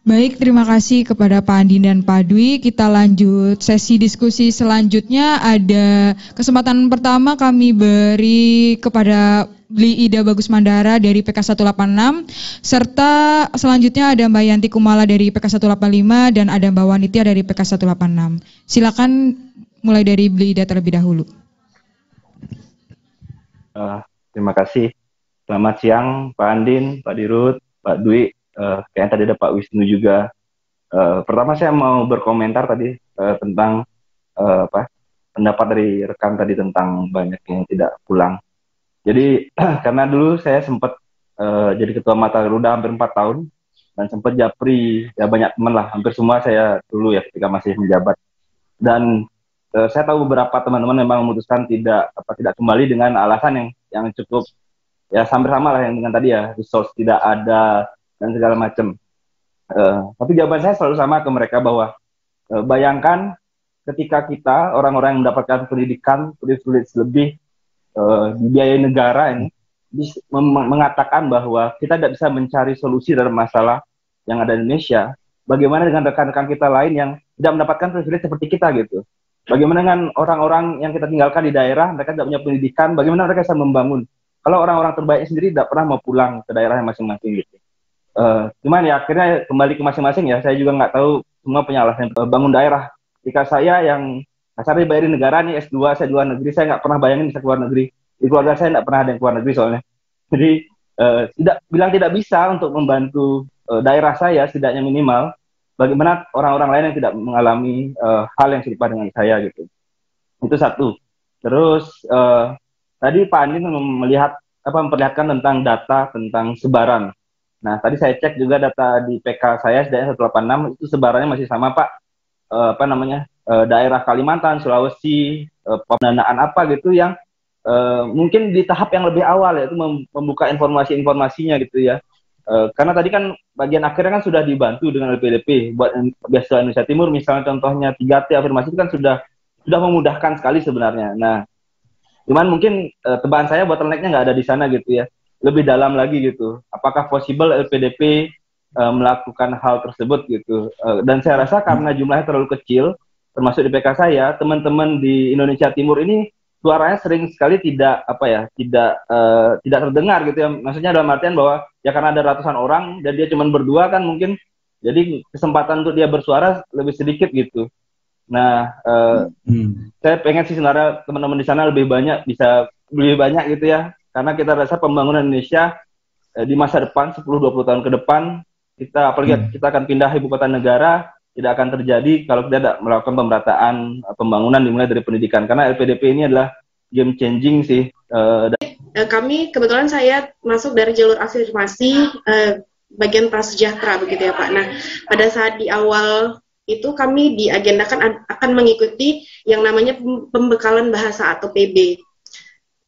Baik, terima kasih kepada Pak Andin dan Pak Dwi. Kita lanjut sesi diskusi selanjutnya. Ada kesempatan pertama kami beri kepada Bli Ida Bagus Mandara dari PK 186, serta selanjutnya ada Mbak Yanti Kumala dari PK 185 dan ada Mbak Wanitia dari PK 186. Silakan mulai dari Bli Ida terlebih dahulu. Terima kasih. Selamat siang Pak Andin, Pak Dirut, Pak Dwi. Kayaknya tadi ada Pak Wisnu juga. Pertama saya mau berkomentar tadi tentang pendapat dari rekan tadi tentang banyak yang tidak pulang. Jadi karena dulu saya sempat jadi ketua Mata Garuda hampir 4 tahun dan sempat japri, ya banyak teman lah, hampir semua saya dulu ya ketika masih menjabat. Dan saya tahu beberapa teman-teman memang memutuskan tidak kembali dengan alasan yang cukup ya sama lah yang dengan tadi ya, resource tidak ada dan segala macam. Tapi jawaban saya selalu sama ke mereka bahwa bayangkan ketika kita orang-orang yang mendapatkan pendidikan privilege lebih dibiayai negara ini mengatakan bahwa kita tidak bisa mencari solusi dalam masalah yang ada di Indonesia. Bagaimana dengan rekan-rekan kita lain yang tidak mendapatkan privilege seperti kita gitu? Bagaimana dengan orang-orang yang kita tinggalkan di daerah, mereka tidak punya pendidikan, bagaimana mereka bisa membangun? Kalau orang-orang terbaiknya sendiri tidak pernah mau pulang ke daerahnya masing-masing gitu. Cuman ya akhirnya kembali ke masing-masing ya, saya juga nggak tahu semua punya alasan bangun daerah. Jika saya yang kasarnya bayarin negara nih S2, saya di luar negeri, saya nggak pernah bayangin bisa keluar negeri. Di keluarga saya nggak pernah ada yang keluar negeri soalnya. Jadi tidak bisa untuk membantu daerah saya setidaknya minimal. Bagaimana orang-orang lain yang tidak mengalami hal yang serupa dengan saya gitu. Itu satu. Terus tadi Pak Andin memperlihatkan tentang data tentang sebaran. Nah, tadi saya cek juga data di PK saya SDN 186 itu sebarannya masih sama Pak. Daerah Kalimantan, Sulawesi, pendanaan apa gitu yang mungkin di tahap yang lebih awal yaitu membuka informasi-informasinya gitu ya. Karena tadi kan bagian akhirnya kan sudah dibantu dengan LPDP buat beasiswa Indonesia Timur, misalnya contohnya 3T afirmasi itu kan sudah memudahkan sekali sebenarnya. Nah, cuman mungkin tebakan saya bottleneck-nya nggak ada di sana gitu ya. Lebih dalam lagi gitu. Apakah possible LPDP melakukan hal tersebut gitu. Dan saya rasa karena jumlahnya terlalu kecil, termasuk di PK saya, teman-teman di Indonesia Timur ini suaranya sering sekali tidak terdengar gitu ya. Maksudnya dalam artian bahwa ya karena ada ratusan orang dan dia cuma berdua kan mungkin jadi kesempatan untuk dia bersuara lebih sedikit gitu. Nah, saya pengen sih sebenarnya teman-teman di sana lebih banyak gitu ya. Karena kita rasa pembangunan Indonesia di masa depan 10-20 tahun ke depan apalagi kita akan pindah ibu kota negara, tidak akan terjadi kalau kita tidak melakukan pemerataan pembangunan dimulai dari pendidikan. Karena LPDP ini adalah game changing sih. Kami kebetulan saya masuk dari jalur afirmasi bagian prasejahtera begitu ya Pak. Nah, pada saat di awal itu kami diagendakan akan mengikuti yang namanya pembekalan bahasa atau PB.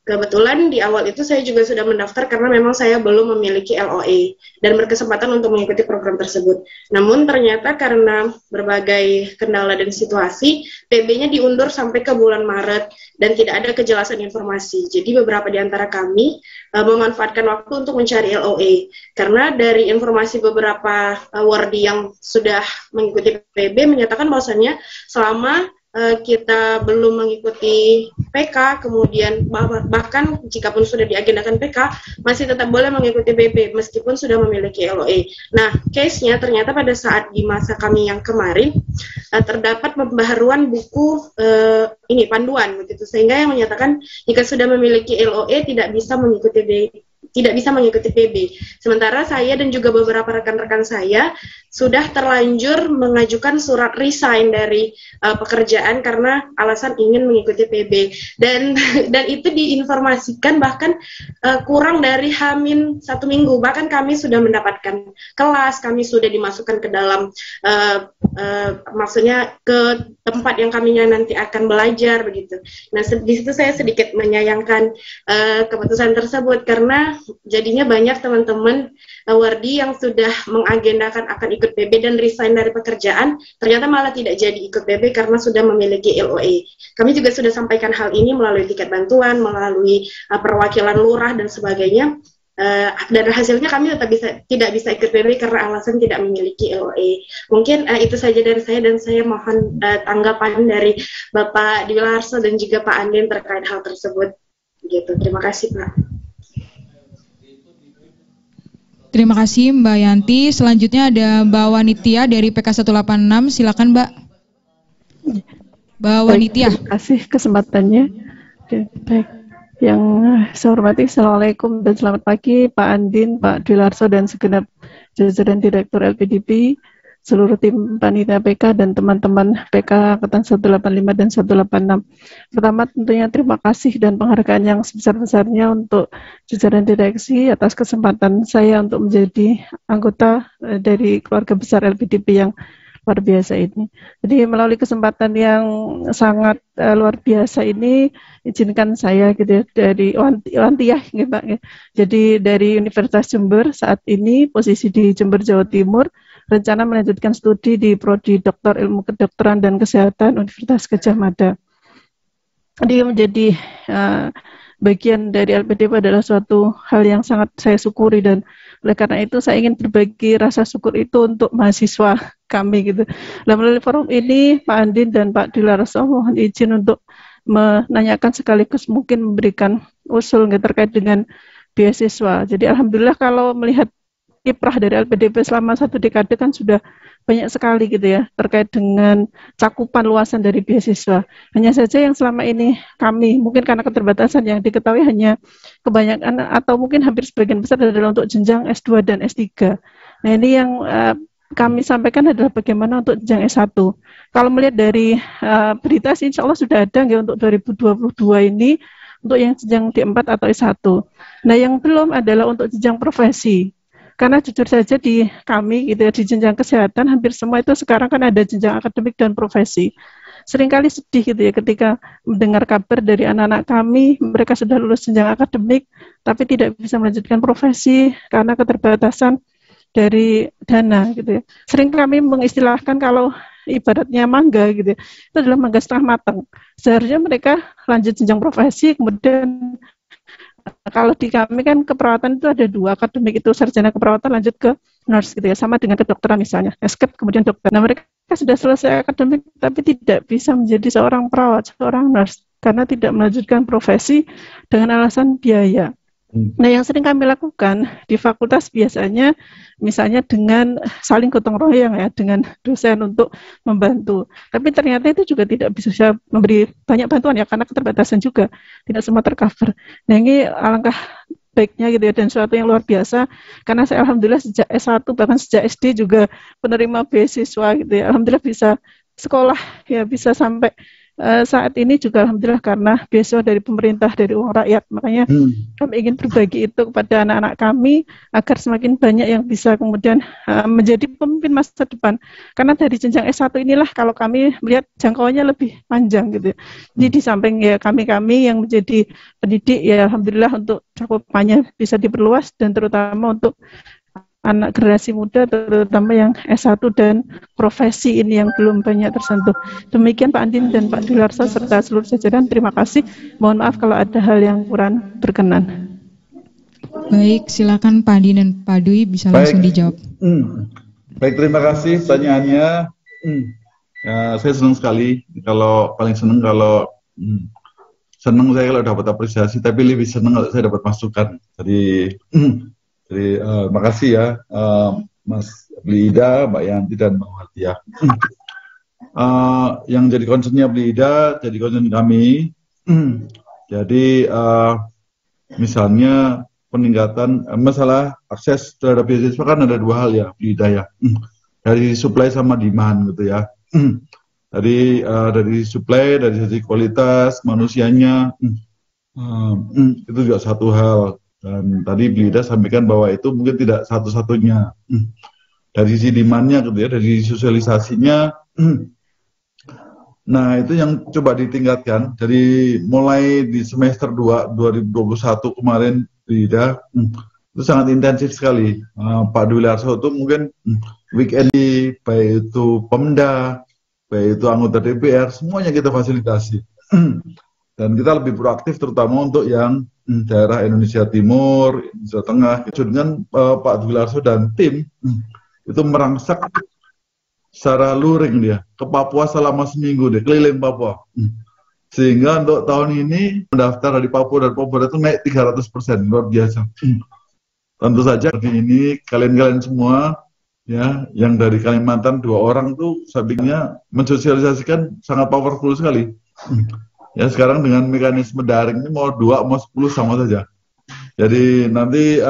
Kebetulan di awal itu saya juga sudah mendaftar karena memang saya belum memiliki LOA dan berkesempatan untuk mengikuti program tersebut. Namun ternyata karena berbagai kendala dan situasi, PB-nya diundur sampai ke bulan Maret dan tidak ada kejelasan informasi. Jadi beberapa di antara kami memanfaatkan waktu untuk mencari LOA. Karena dari informasi beberapa wardi yang sudah mengikuti PB menyatakan bahwasannya selama kita belum mengikuti PK, kemudian bahkan jika pun sudah diagendakan PK, masih tetap boleh mengikuti BB meskipun sudah memiliki LOA. Nah, case-nya ternyata pada saat di masa kami yang kemarin terdapat pembaharuan buku panduan begitu, sehingga yang menyatakan jika sudah memiliki LOA tidak bisa mengikuti PB. Sementara saya dan juga beberapa rekan-rekan saya sudah terlanjur mengajukan surat resign dari pekerjaan karena alasan ingin mengikuti PB dan itu diinformasikan bahkan kurang dari H-1 minggu. Bahkan kami sudah mendapatkan kelas, kami sudah dimasukkan ke dalam maksudnya ke tempat yang kaminya nanti akan belajar begitu. Nah, di situ saya sedikit menyayangkan keputusan tersebut karena jadinya banyak teman-teman wardi yang sudah mengagendakan akan ikut PB dan resign dari pekerjaan, ternyata malah tidak jadi ikut PB karena sudah memiliki LOA. Kami juga sudah sampaikan hal ini melalui tiket bantuan, melalui perwakilan lurah dan sebagainya. dan hasilnya kami tidak bisa ikut PBB karena alasan tidak memiliki LOE. Mungkin itu saja dari saya, dan saya mohon tanggapan dari Bapak Dwi Larso dan juga Pak Andin terkait hal tersebut. Gitu. Terima kasih, Pak. Terima kasih Mbak Yanti. Selanjutnya ada Mbak Wanitia dari PK 186. Silakan Mbak. Mbak Wanitia. Terima kasih kesempatannya. Baik. Yang saya hormati, Assalamualaikum dan selamat pagi Pak Andin, Pak Dwi Larso dan segenap jajaran Direktur LPDP, seluruh tim panitia PK dan teman-teman PK Angkatan 185 dan 186. Pertama tentunya terima kasih dan penghargaan yang sebesar-besarnya untuk jajaran direksi atas kesempatan saya untuk menjadi anggota dari keluarga besar LPDP yang luar biasa ini. Jadi melalui kesempatan yang sangat luar biasa ini, izinkan saya gitu ya, dari Wantiah gitu Pak. Jadi dari Universitas Jember saat ini posisi di Jember Jawa Timur, rencana melanjutkan studi di Prodi Doktor Ilmu Kedokteran dan Kesehatan Universitas Gadjah Mada. Jadi menjadi bagian dari LPDP adalah suatu hal yang sangat saya syukuri, dan oleh karena itu saya ingin berbagi rasa syukur itu untuk mahasiswa kami gitu. Nah, melalui forum ini Pak Andin dan Pak Dwi Larso mohon izin untuk menanyakan sekaligus mungkin memberikan usul terkait dengan beasiswa. Jadi alhamdulillah kalau melihat kiprah dari LPDP selama 1 dekade kan sudah banyak sekali gitu ya terkait dengan cakupan luasan dari beasiswa. Hanya saja yang selama ini kami mungkin karena keterbatasan yang diketahui hanya kebanyakan atau mungkin hampir sebagian besar adalah untuk jenjang S2 dan S3. Nah ini yang kami sampaikan adalah bagaimana untuk jenjang S1. Kalau melihat dari berita sih insya Allah sudah ada ya untuk 2022 ini untuk yang jenjang D4 atau S1. Nah yang belum adalah untuk jenjang profesi. Karena jujur saja di kami gitu ya, di jenjang kesehatan hampir semua itu sekarang kan ada jenjang akademik dan profesi. Seringkali sedih gitu ya ketika mendengar kabar dari anak-anak kami, mereka sudah lulus jenjang akademik tapi tidak bisa melanjutkan profesi karena keterbatasan dari dana gitu ya. Sering kami mengistilahkan kalau ibaratnya mangga gitu ya, itu adalah mangga setengah matang. Seharusnya mereka lanjut jenjang profesi, kemudian kalau di kami kan keperawatan itu ada 2, akademik itu sarjana keperawatan lanjut ke nurse gitu ya, sama dengan kedokteran misalnya, escape kemudian dokter. Nah mereka sudah selesai akademik tapi tidak bisa menjadi seorang perawat, seorang nurse karena tidak melanjutkan profesi dengan alasan biaya. Nah yang sering kami lakukan di fakultas biasanya misalnya dengan saling gotong royong ya dengan dosen untuk membantu. Tapi ternyata itu juga tidak bisa memberi banyak bantuan ya karena keterbatasan juga, tidak semua tercover. Nah ini alangkah baiknya gitu ya, dan suatu yang luar biasa karena saya alhamdulillah sejak S1 bahkan sejak SD juga penerima beasiswa gitu ya. Alhamdulillah bisa sekolah ya, bisa sampai saat ini juga alhamdulillah karena beasiswa dari pemerintah, dari uang rakyat. Makanya kami ingin berbagi itu kepada anak-anak kami agar semakin banyak yang bisa kemudian menjadi pemimpin masa depan. Karena dari jenjang S1 inilah kalau kami melihat jangkauannya lebih panjang gitu. Jadi di samping ya kami-kami yang menjadi pendidik ya alhamdulillah untuk cakupannya bisa diperluas, dan terutama untuk anak generasi muda terutama yang S1 dan profesi ini yang belum banyak tersentuh. Demikian Pak Andin dan Pak Dwi Larso serta seluruh jajaran, terima kasih. Mohon maaf kalau ada hal yang kurang berkenan. Baik, silakan Pak Andin dan Pak Dwi bisa langsung dijawab. Baik, terima kasih pertanyaannya. Ya, saya senang sekali kalau senang saya kalau dapat apresiasi, tapi lebih senang kalau saya dapat masukan. Jadi makasih ya Mas Blida, Mbak Yanti dan Mbak Watia. Yang jadi concernnya Blida, jadi concern kami. Jadi misalnya peningkatan masalah akses terhadap beasiswa kan ada 2 hal ya Blida ya. Dari supply sama demand gitu ya. Dari supply, dari sisi kualitas manusianya itu juga satu hal. Dan tadi Blida sampaikan bahwa itu mungkin tidak satu-satunya. Dari sisi demand-nya gitu ya, dari sosialisasinya. Nah, itu yang coba ditingkatkan dari mulai di semester 2 2021 kemarin Blida itu sangat intensif sekali. Pak Dwi Larso itu mungkin weekend baik itu Pemda, baik itu anggota DPR, semuanya kita fasilitasi. Dan kita lebih proaktif terutama untuk yang daerah Indonesia Timur, Indonesia Tengah, itu dengan Pak Dwi Larso dan tim itu merangsek secara luring dia ke Papua selama seminggu deh, keliling Papua. Sehingga untuk tahun ini pendaftar dari Papua dan Papua itu naik 300%, luar biasa. Tentu saja di ini kalian-kalian semua ya yang dari Kalimantan 2 orang tuh sampingnya mensosialisasikan sangat powerful sekali. Ya sekarang dengan mekanisme daring ini mau 2 mau 10 sama saja. Jadi nanti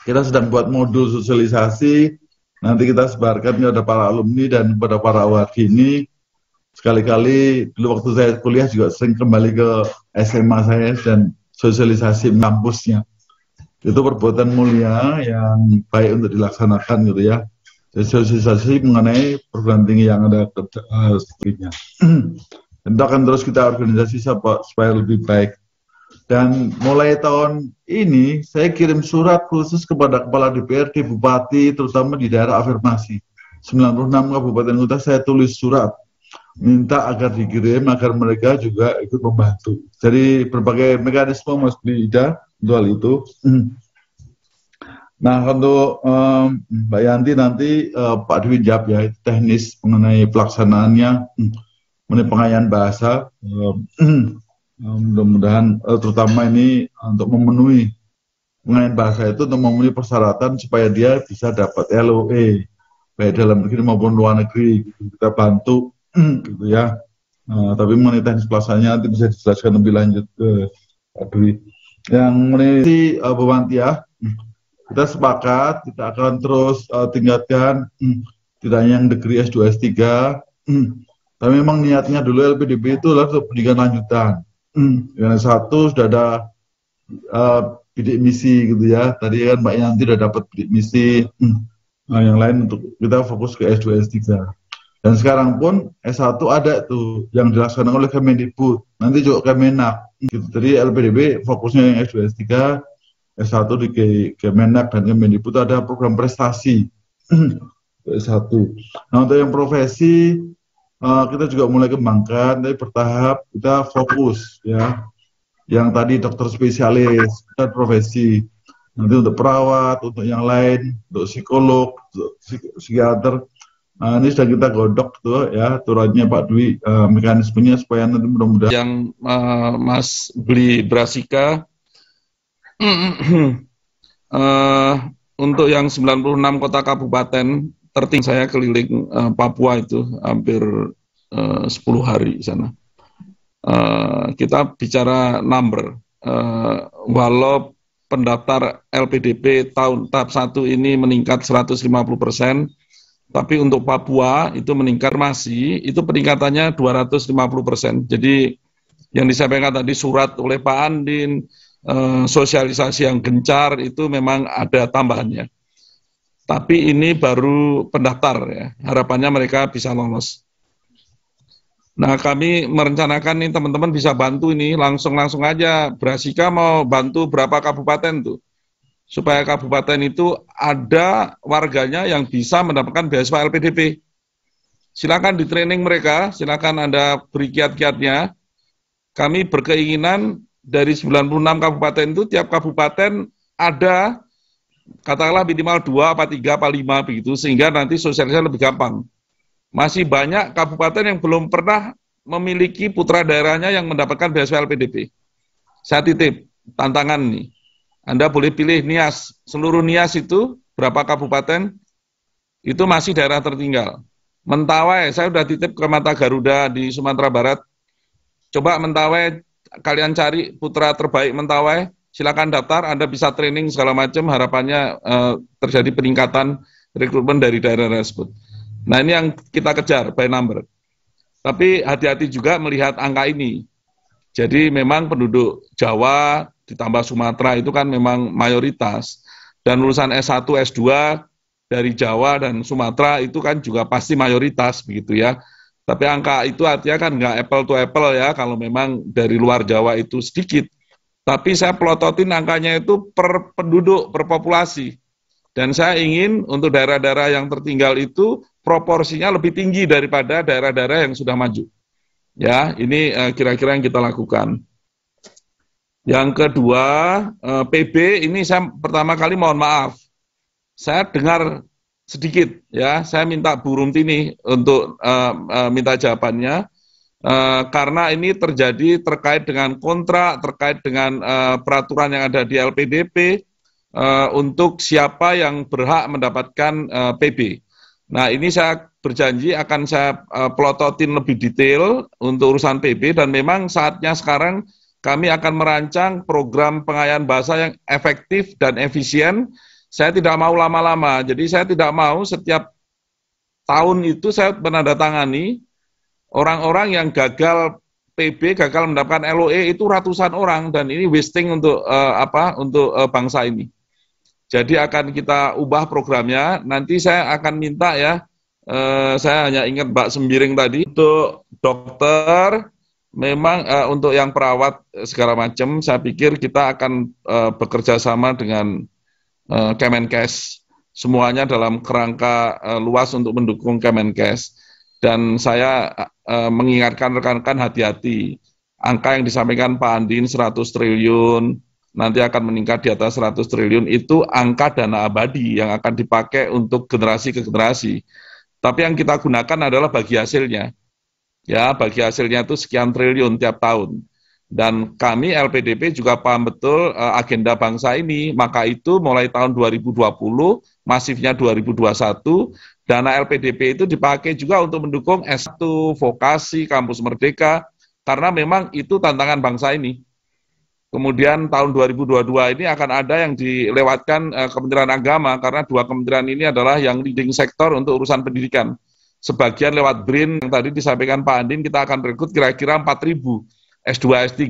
kita sedang buat modul sosialisasi, nanti kita sebarkan kepada para alumni dan kepada para wakini. Sekali-kali dulu waktu saya kuliah juga sering kembali ke SMA saya dan sosialisasi kampusnya. Itu perbuatan mulia yang baik untuk dilaksanakan gitu ya. Sosialisasi mengenai perguruan tinggi yang ada sepertinya. Tentu akan terus kita organisasi supaya lebih baik. Dan mulai tahun ini saya kirim surat khusus kepada Kepala DPRD, Bupati, terutama di daerah afirmasi. 96 kabupaten kota saya tulis surat. Minta agar dikirim, agar mereka juga ikut membantu. Jadi berbagai mekanisme Mas Ida untuk hal itu. Nah untuk Mbak Yanti nanti Pak Dwi jawab ya, teknis mengenai pelaksanaannya. Mengenai pengayaan bahasa, mudah-mudahan terutama ini untuk memenuhi pengayaan bahasa itu untuk memenuhi persyaratan supaya dia bisa dapat LOE baik dalam negeri maupun luar negeri, gitu. Kita bantu gitu ya. Tapi mengenai teknis pelaksanaannya nanti bisa dijelaskan lebih lanjut ke Pak Dwi. Yang mengenai Bawantiah, kita sepakat kita akan terus tingkatkan tidak hanya yang degree S2 S3. Tapi memang niatnya dulu LPDP itu adalah pendidikan lanjutan. Yang satu sudah ada bidik misi gitu ya. Tadi kan Mbak Yanti sudah dapat bidik misi. Yang lain untuk kita fokus ke S2 S3. Dan sekarang pun S1 ada tuh yang dilaksanakan oleh Kemendikbud. Nanti juga Kemenak. Gitu. Jadi LPDP fokusnya yang S2 S3, S1 di Kemenak dan Kemendikbud ada program prestasi. S1. Nah untuk yang profesi kita juga mulai kembangkan, tapi bertahap kita fokus ya. Yang tadi dokter spesialis, dan profesi. Nanti untuk perawat, untuk yang lain, untuk psikolog, untuk psikiater. Nah, ini sudah kita godok tuh ya, aturannya Pak Dwi, mekanismenya supaya nanti mudah-mudahan. Yang Mas Bli Brasika, untuk yang 96 kota kabupaten tertinggi saya keliling Papua itu hampir 10 hari di sana. Kita bicara number. Walau pendaftar LPDP tahap 1 ini meningkat 150%, tapi untuk Papua itu meningkat masih, itu peningkatannya 250%. Jadi yang disampaikan tadi surat oleh Pak Andin, sosialisasi yang gencar itu memang ada tambahannya. Tapi ini baru pendaftar ya, harapannya mereka bisa lolos. Nah kami merencanakan nih teman-teman bisa bantu ini, langsung aja, Brasika mau bantu berapa kabupaten tuh, supaya kabupaten itu ada warganya yang bisa mendapatkan beasiswa LPDP. Silakan di training mereka, silakan Anda beri kiat-kiatnya. Kami berkeinginan dari 96 kabupaten itu, tiap kabupaten ada katakanlah minimal 2, 3, 5 begitu, sehingga nanti sosialisasi lebih gampang. Masih banyak kabupaten yang belum pernah memiliki putra daerahnya yang mendapatkan beasiswa LPDP. Saya titip tantangan nih. Anda boleh pilih NIAS. Seluruh NIAS itu berapa kabupaten, itu masih daerah tertinggal. Mentawai, saya sudah titip ke Mata Garuda di Sumatera Barat. Coba Mentawai, kalian cari putra terbaik Mentawai, silakan daftar, Anda bisa training segala macam, harapannya terjadi peningkatan rekrutmen dari daerah tersebut. Nah ini yang kita kejar by number. Tapi hati-hati juga melihat angka ini. Jadi memang penduduk Jawa ditambah Sumatera itu kan memang mayoritas. Dan lulusan S1, S2 dari Jawa dan Sumatera itu kan juga pasti mayoritas begitu ya. Tapi angka itu artinya kan nggak apple to apple ya kalau memang dari luar Jawa itu sedikit. Tapi saya pelototin angkanya itu per penduduk, per populasi. Dan saya ingin untuk daerah-daerah yang tertinggal itu proporsinya lebih tinggi daripada daerah-daerah yang sudah maju. Ya, ini kira-kira yang kita lakukan. Yang kedua, PB ini saya pertama kali mohon maaf, saya dengar sedikit ya, saya minta Bu Rumtini untuk minta jawabannya, karena ini terjadi terkait dengan kontrak, terkait dengan peraturan yang ada di LPDP untuk siapa yang berhak mendapatkan PB. Nah, ini saya berjanji akan saya pelototin lebih detail untuk urusan PB, dan memang saatnya sekarang kami akan merancang program pengayaan bahasa yang efektif dan efisien. Saya tidak mau lama-lama, jadi saya tidak mau setiap tahun itu saya menandatangani orang-orang yang gagal PB, gagal mendapatkan LOE itu ratusan orang, dan ini wasting untuk bangsa ini. Jadi akan kita ubah programnya. Nanti saya akan minta ya, saya hanya ingat Mbak Sembiring tadi, untuk dokter, memang untuk yang perawat segala macam, saya pikir kita akan bekerja sama dengan Kemenkes, semuanya dalam kerangka luas untuk mendukung Kemenkes. Dan saya mengingatkan rekan-rekan hati-hati, angka yang disampaikan Pak Andin 100 triliun, nanti akan meningkat di atas 100 triliun, itu angka dana abadi yang akan dipakai untuk generasi ke generasi. Tapi yang kita gunakan adalah bagi hasilnya. Ya, bagi hasilnya itu sekian triliun tiap tahun. Dan kami LPDP juga paham betul agenda bangsa ini, maka itu mulai tahun 2020, masifnya 2021, dana LPDP itu dipakai juga untuk mendukung S1, vokasi, kampus merdeka, karena memang itu tantangan bangsa ini. Kemudian tahun 2022 ini akan ada yang dilewatkan Kementerian Agama, karena dua kementerian ini adalah yang leading sektor untuk urusan pendidikan. Sebagian lewat BRIN yang tadi disampaikan Pak Andin, kita akan rekrut kira-kira 4.000 S2, S3.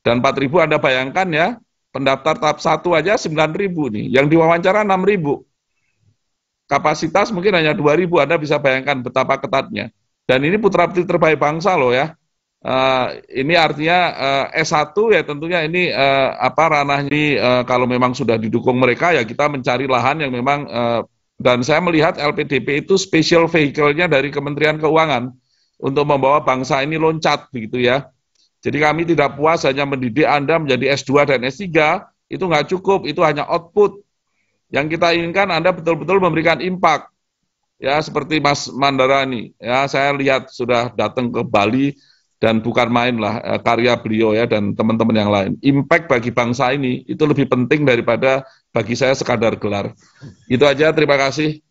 Dan 4.000 Anda bayangkan ya, pendaftar tahap 1 aja 9.000 nih, yang diwawancara 6.000. Kapasitas mungkin hanya 2.000, Anda bisa bayangkan betapa ketatnya. Dan ini putra-putri terbaik bangsa loh ya. Ini artinya S1 ya tentunya ini ranahnya ini, kalau memang sudah didukung mereka ya kita mencari lahan yang memang dan saya melihat LPDP itu special vehicle-nya dari Kementerian Keuangan untuk membawa bangsa ini loncat begitu ya. Jadi kami tidak puas hanya mendidik Anda menjadi S2 dan S3, itu nggak cukup, itu hanya output. Yang kita inginkan Anda betul-betul memberikan impact. Ya, seperti Mas Mandarani, ya saya lihat sudah datang ke Bali, dan bukan main lah karya beliau ya dan teman-teman yang lain. Impact bagi bangsa ini itu lebih penting daripada bagi saya sekadar gelar. Itu aja, terima kasih.